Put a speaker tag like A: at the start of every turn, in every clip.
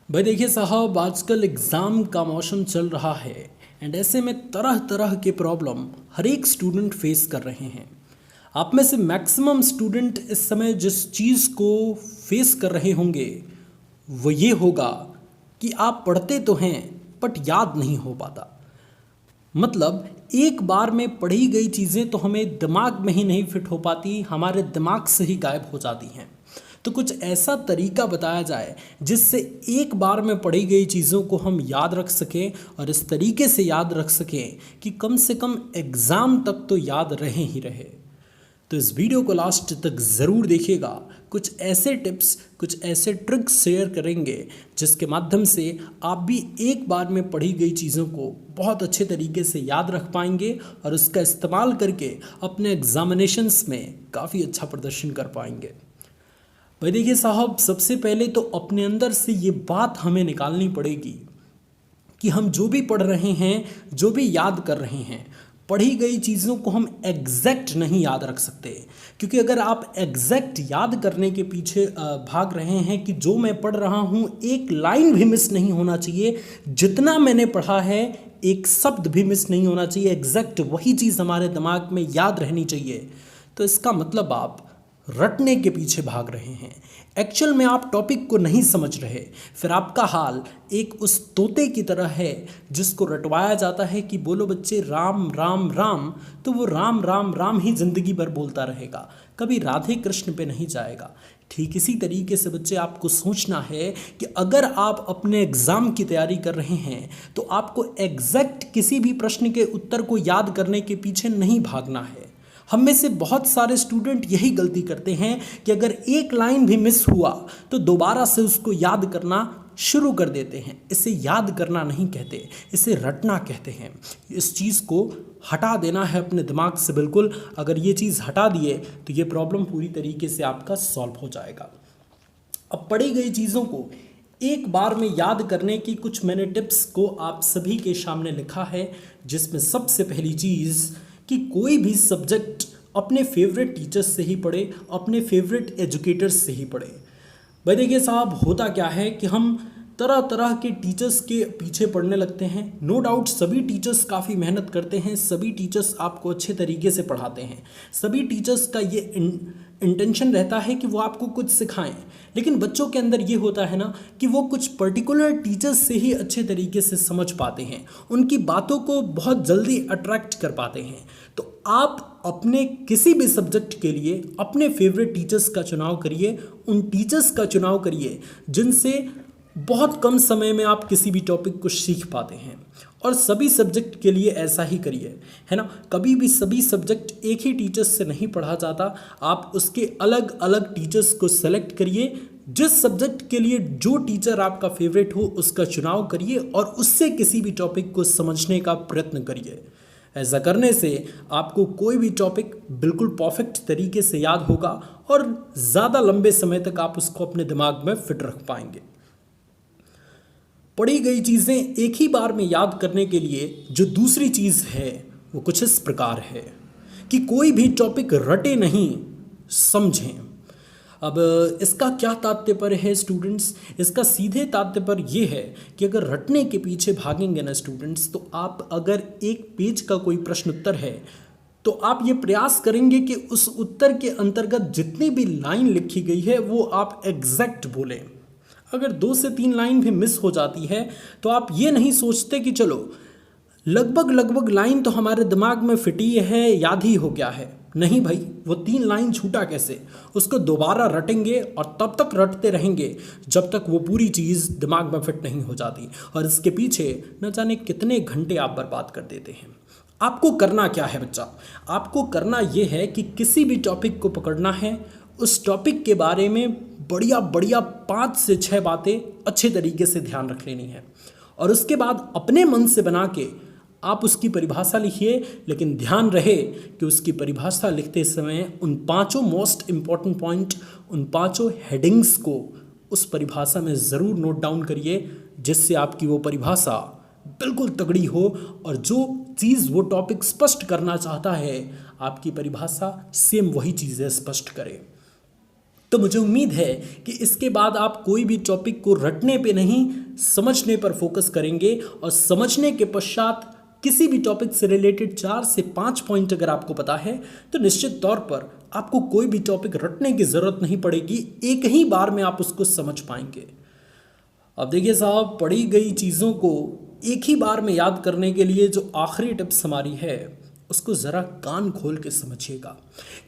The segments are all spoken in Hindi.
A: भाई देखिए साहब, आजकल एग्ज़ाम का मौसम चल रहा है एंड ऐसे में तरह तरह के प्रॉब्लम हर एक स्टूडेंट फेस कर रहे हैं। आप में से मैक्सिमम स्टूडेंट इस समय जिस चीज़ को फेस कर रहे होंगे वो ये होगा कि आप पढ़ते तो हैं बट याद नहीं हो पाता। मतलब एक बार में पढ़ी गई चीज़ें तो हमें दिमाग में ही नहीं फिट हो पाती, हमारे दिमाग से ही गायब हो जाती हैं। तो कुछ ऐसा तरीका बताया जाए जिससे एक बार में पढ़ी गई चीज़ों को हम याद रख सकें और इस तरीके से याद रख सकें कि कम से कम एग्ज़ाम तक तो याद रहे ही रहे। तो इस वीडियो को लास्ट तक ज़रूर देखिएगा। कुछ ऐसे टिप्स, कुछ ऐसे ट्रिक्स शेयर करेंगे जिसके माध्यम से आप भी एक बार में पढ़ी गई चीज़ों को बहुत अच्छे तरीके से याद रख पाएंगे और उसका इस्तेमाल करके अपने एग्जामिनेशंस में काफ़ी अच्छा प्रदर्शन कर पाएंगे। भाई देखिए साहब, सबसे पहले तो अपने अंदर से ये बात हमें निकालनी पड़ेगी कि हम जो भी पढ़ रहे हैं, जो भी याद कर रहे हैं, पढ़ी गई चीज़ों को हम एग्जैक्ट नहीं याद रख सकते। क्योंकि अगर आप एग्जैक्ट याद करने के पीछे भाग रहे हैं कि जो मैं पढ़ रहा हूँ एक लाइन भी मिस नहीं होना चाहिए, जितना मैंने पढ़ा है एक शब्द भी मिस नहीं होना चाहिए, एग्जैक्ट वही चीज़ हमारे दिमाग में याद रहनी चाहिए, तो इसका मतलब आप रटने के पीछे भाग रहे हैं। एक्चुअल में आप टॉपिक को नहीं समझ रहे। फिर आपका हाल एक उस तोते की तरह है जिसको रटवाया जाता है कि बोलो बच्चे राम राम राम, तो वो राम राम राम ही जिंदगी भर बोलता रहेगा, कभी राधे कृष्ण पे नहीं जाएगा। ठीक इसी तरीके से बच्चे आपको सोचना है कि अगर आप अपने एग्ज़ाम की तैयारी कर रहे हैं तो आपको एग्जैक्ट किसी भी प्रश्न के उत्तर को याद करने के पीछे नहीं भागना है। हम में से बहुत सारे स्टूडेंट यही गलती करते हैं कि अगर एक लाइन भी मिस हुआ तो दोबारा से उसको याद करना शुरू कर देते हैं। इसे याद करना नहीं कहते, इसे रटना कहते हैं। इस चीज़ को हटा देना है अपने दिमाग से बिल्कुल। अगर ये चीज़ हटा दिए तो ये प्रॉब्लम पूरी तरीके से आपका सॉल्व हो जाएगा। अब पढ़ी गई चीज़ों को एक बार में याद करने की कुछ मैंने टिप्स को आप सभी के सामने लिखा है, जिसमें सबसे पहली चीज़ कि कोई भी सब्जेक्ट अपने फेवरेट टीचर्स से ही पढ़े, अपने फेवरेट एजुकेटर्स से ही पढ़े। भाई देखिए साहब, होता क्या है कि हम तरह तरह के टीचर्स के पीछे पढ़ने लगते हैं। नो डाउट सभी टीचर्स काफ़ी मेहनत करते हैं, सभी टीचर्स आपको अच्छे तरीके से पढ़ाते हैं, सभी टीचर्स का ये इंटेंशन रहता है कि वो आपको कुछ सिखाएं। लेकिन बच्चों के अंदर ये होता है ना कि वो कुछ पर्टिकुलर टीचर्स से ही अच्छे तरीके से समझ पाते हैं, उनकी बातों को बहुत जल्दी अट्रैक्ट कर पाते हैं। तो आप अपने किसी भी सब्जेक्ट के लिए अपने फेवरेट टीचर्स का चुनाव करिए, उन टीचर्स का चुनाव करिए जिनसे बहुत कम समय में आप किसी भी टॉपिक को सीख पाते हैं। और सभी सब्जेक्ट के लिए ऐसा ही करिए, है ना। कभी भी सभी सब्जेक्ट एक ही टीचर्स से नहीं पढ़ा जाता, आप उसके अलग अलग टीचर्स को सेलेक्ट करिए। जिस सब्जेक्ट के लिए जो टीचर आपका फेवरेट हो उसका चुनाव करिए और उससे किसी भी टॉपिक को समझने का प्रयत्न करिए। ऐसा करने से आपको कोई भी टॉपिक बिल्कुल परफेक्ट तरीके से याद होगा और ज़्यादा लंबे समय तक आप उसको अपने दिमाग में फिट रख पाएंगे। पढ़ी गई चीज़ें एक ही बार में याद करने के लिए जो दूसरी चीज़ है वो कुछ इस प्रकार है कि कोई भी टॉपिक रटे नहीं, समझें। अब इसका क्या तात्पर्य है स्टूडेंट्स? इसका सीधे तात्पर्य ये है कि अगर रटने के पीछे भागेंगे ना स्टूडेंट्स, तो आप अगर एक पेज का कोई प्रश्न उत्तर है तो आप ये प्रयास करेंगे कि उस उत्तर के अंतर्गत जितनी भी लाइन लिखी गई है वो आप एग्जैक्ट बोलें। अगर 2 से 3 लाइन भी मिस हो जाती है तो आप ये नहीं सोचते कि चलो लगभग लाइन तो हमारे दिमाग में फिटी है, याद ही हो गया है। नहीं भाई, वो 3 लाइन छूटा कैसे, उसको दोबारा रटेंगे और तब तक रटते रहेंगे जब तक वो पूरी चीज़ दिमाग में फिट नहीं हो जाती। और इसके पीछे न जाने कितने घंटे आप बर्बाद कर देते हैं। आपको करना क्या है बच्चा? आपको करना ये है कि किसी भी टॉपिक को पकड़ना है, उस टॉपिक के बारे में बढ़िया बढ़िया 5 से 6 बातें अच्छे तरीके से ध्यान रख लेनी है और उसके बाद अपने मन से बना के आप उसकी परिभाषा लिखिए। लेकिन ध्यान रहे कि उसकी परिभाषा लिखते समय उन 5 मोस्ट इम्पॉर्टेंट पॉइंट, उन 5 हेडिंग्स को उस परिभाषा में ज़रूर नोट डाउन करिए, जिससे आपकी वो परिभाषा बिल्कुल तगड़ी हो और जो चीज़ वो टॉपिक स्पष्ट करना चाहता है आपकी परिभाषा सेम वही चीज़ें स्पष्ट करे। तो मुझे उम्मीद है कि इसके बाद आप कोई भी टॉपिक को रटने पे नहीं, समझने पर फोकस करेंगे और समझने के पश्चात किसी भी टॉपिक से रिलेटेड 4 से 5 पॉइंट अगर आपको पता है तो निश्चित तौर पर आपको कोई भी टॉपिक रटने की ज़रूरत नहीं पड़ेगी, एक ही बार में आप उसको समझ पाएंगे। अब देखिए साहब, पढ़ी गई चीज़ों को एक ही बार में याद करने के लिए जो आखिरी टिप्स हमारी है उसको ज़रा कान खोल के समझिएगा,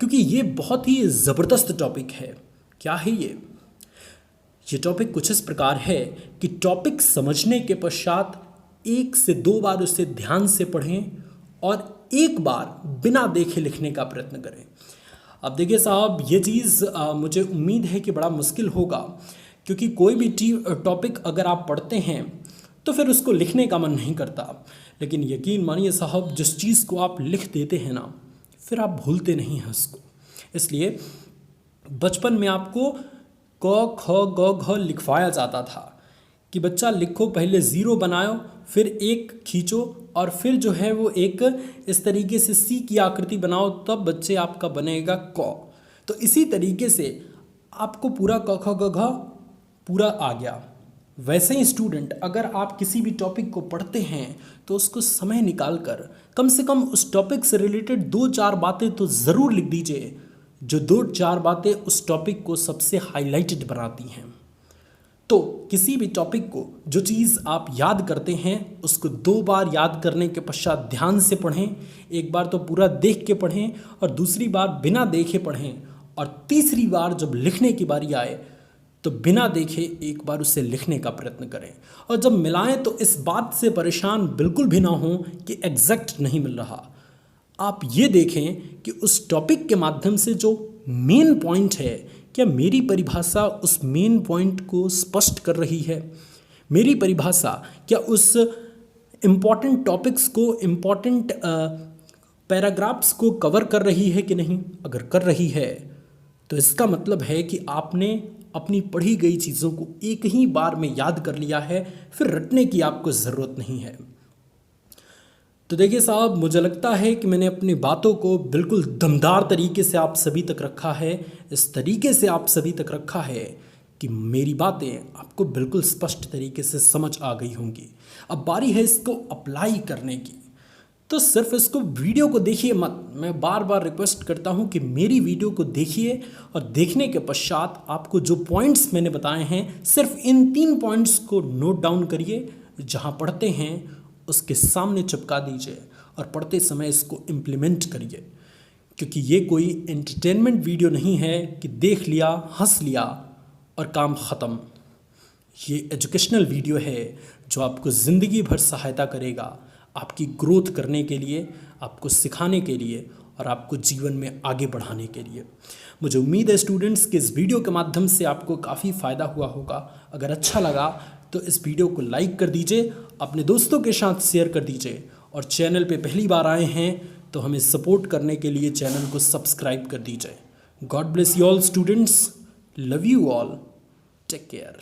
A: क्योंकि ये बहुत ही ज़बरदस्त टॉपिक है। क्या है ये टॉपिक कुछ इस प्रकार है कि टॉपिक समझने के पश्चात 1 से 2 बार उसे ध्यान से पढ़ें और एक बार बिना देखे लिखने का प्रयत्न करें। अब देखिए साहब, ये चीज़ मुझे उम्मीद है कि बड़ा मुश्किल होगा, क्योंकि कोई भी टॉपिक अगर आप पढ़ते हैं तो फिर उसको लिखने का मन नहीं करता, लेकिन यकीन मानिए साहब, जिस चीज़ को आप लिख देते हैं ना, फिर आप भूलते नहीं हैं उसको। इसलिए बचपन में आपको क ख ग घ लिखवाया जाता था कि बच्चा लिखो, पहले 0 बनाओ, फिर 1 खींचो और फिर जो है वो एक इस तरीके से सी की आकृति बनाओ, तब बच्चे आपका बनेगा क। तो इसी तरीके से आपको पूरा क ख ग घ पूरा आ गया। वैसे ही स्टूडेंट, अगर आप किसी भी टॉपिक को पढ़ते हैं तो उसको समय निकाल कर कम से कम उस टॉपिक से रिलेटेड 2-4 बातें तो ज़रूर लिख दीजिए, जो 2-4 बातें उस टॉपिक को सबसे हाईलाइटेड बनाती हैं। तो किसी भी टॉपिक को, जो चीज़ आप याद करते हैं, उसको 2 बार याद करने के पश्चात ध्यान से पढ़ें। एक बार तो पूरा देख के पढ़ें और दूसरी बार बिना देखे पढ़ें, और तीसरी बार जब लिखने की बारी आए तो बिना देखे एक बार उसे लिखने का प्रयत्न करें। और जब मिलाएं तो इस बात से परेशान बिल्कुल भी ना हो कि एग्जैक्ट नहीं मिल रहा। आप ये देखें कि उस टॉपिक के माध्यम से जो मेन पॉइंट है, क्या मेरी परिभाषा उस मेन पॉइंट को स्पष्ट कर रही है? मेरी परिभाषा क्या उस इम्पॉर्टेंट टॉपिक्स को, इम्पॉर्टेंट पैराग्राफ्स को कवर कर रही है कि नहीं? अगर कर रही है तो इसका मतलब है कि आपने अपनी पढ़ी गई चीज़ों को एक ही बार में याद कर लिया है, फिर रटने की आपको ज़रूरत नहीं है। तो देखिए साहब, मुझे लगता है कि मैंने अपनी बातों को बिल्कुल दमदार तरीके से आप सभी तक रखा है। इस तरीके से आप सभी तक रखा है कि मेरी बातें आपको बिल्कुल स्पष्ट तरीके से समझ आ गई होंगी। अब बारी है इसको अप्लाई करने की। तो सिर्फ इसको वीडियो को देखिए मत, मैं बार बार रिक्वेस्ट करता हूँ कि मेरी वीडियो को देखिए और देखने के पश्चात आपको जो पॉइंट्स मैंने बताए हैं, सिर्फ इन 3 पॉइंट्स को नोट डाउन करिए। जहाँ पढ़ते हैं उसके सामने चिपका दीजिए और पढ़ते समय इसको इम्प्लीमेंट करिए, क्योंकि ये कोई एंटरटेनमेंट वीडियो नहीं है कि देख लिया, हंस लिया और काम ख़त्म। ये एजुकेशनल वीडियो है जो आपको ज़िंदगी भर सहायता करेगा, आपकी ग्रोथ करने के लिए, आपको सिखाने के लिए और आपको जीवन में आगे बढ़ाने के लिए। मुझे उम्मीद है स्टूडेंट्स कि इस वीडियो के माध्यम से आपको काफ़ी फ़ायदा हुआ होगा। अगर अच्छा लगा तो इस वीडियो को लाइक कर दीजिए, अपने दोस्तों के साथ शेयर कर दीजिए, और चैनल पे पहली बार आए हैं तो हमें सपोर्ट करने के लिए चैनल को सब्सक्राइब कर दीजिए। God bless you all students, love you all, take care.